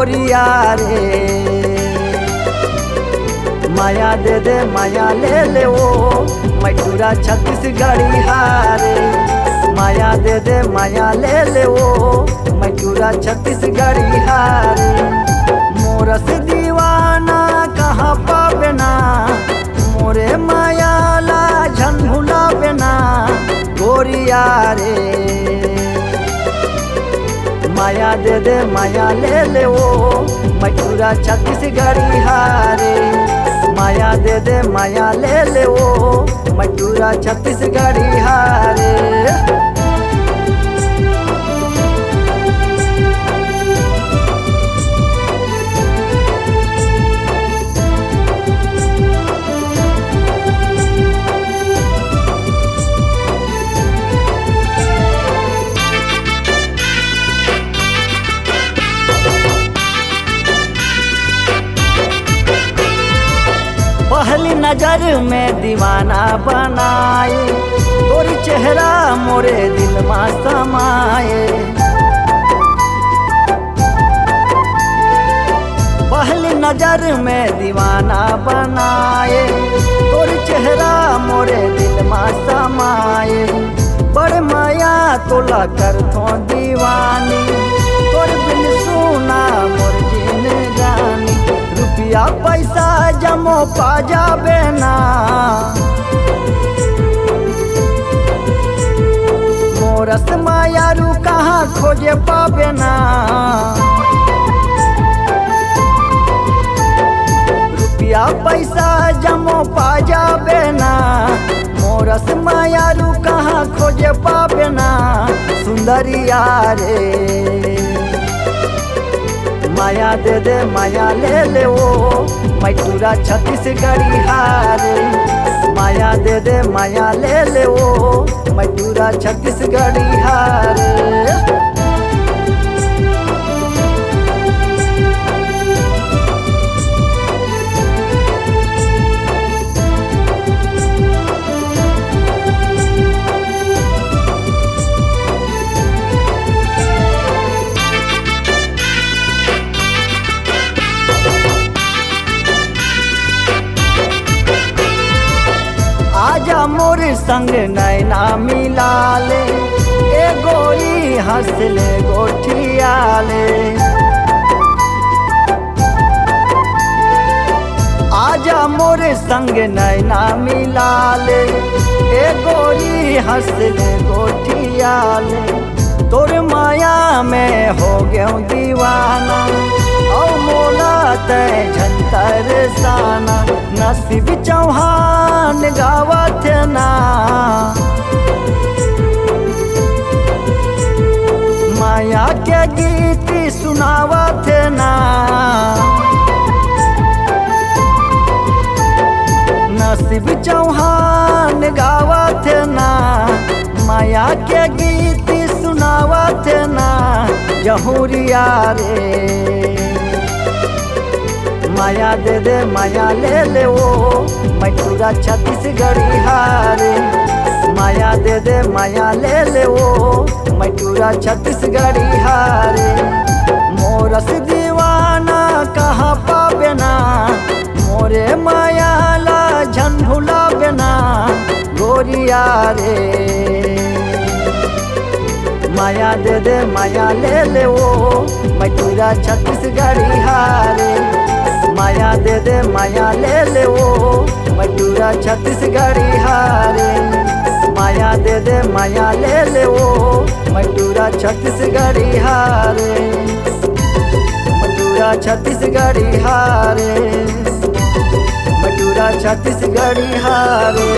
गोरिया रे। माया दे दे माया ले ले वो मटूरा छत्तीसगढ़ी हारे। माया दे दे माया ले ले वो मटूरा छत्तीसगढ़ी हारे। मोरस दीवाना कहाँ पावे ना, मोरे माया ला झंझुला बिना गोरिया रे। माया दे दे माया ले ले वो मटूरा छत्तीसगढ़ी हारे। माया दे दे माया ले ले वो मटूरा छत्तीसगढ़ी हारे। पहली नजर में दीवाना बनाए, तोरी चेहरा मोरे दिल में समाए। पहली नजर में दीवाना बनाए, तोरी चेहरा मोरे दिल में समाए। बड़ माया तोला कर थो दीवानी, तोर बिन सुना मोर जिन जानी। रुपया पैसा जमो पा जाबे ना, मोरस मायारू कहाँ खोजे पाबे ना। रुपया पैसा जमो पा जाबे ना, मोरस मायारू कहाँ खोजे पाबे ना सुंदरिया रे। माया दे दे माया ले ले वो मटूरा छत्तीसगढ़ी हारे। माया दे दे माया ले ले वो मटूरा छत्तीसगढ़ी हारे। आजा मोर संग नैना मिला ले, ए गोरी हंस ले गोठिया ले। आजा मोर संग नैना मिला ले, ए गोरी हंस ले गोठिया ले। तोर माया में हो गया दीवाना, औ मोला तय झंतर साना। नसीब चौहान गावत ना, माया के गीत सुनावत ना। नसीब चौहान गावत ना, माया के गीत सुनावत ना जहुरिया रे। माया दे दे माया ले ले वो मटूरा छत्तीसगढ़ी हारे। माया दे दे माया ले ले वो मटूरा छत्तीसगढ़ी हारे। मोरस दीवाना कहाँ पाबे ना, मोरे माया ला झंझुला बिना गोरिया रे। माया दे दे माया ले ले वो मटूरा छत्तीसगढ़ी हारे। माया दे दे माया ले ले वो मटूरा छत्तीसगढ़ी हारे। माया दे दे माया ले ले वो मटूरा छत्तीसगढ़ी हारे। मटूरा छत्तीसगढ़ी हारे। मटूरा छत्तीसगढ़ी हारे।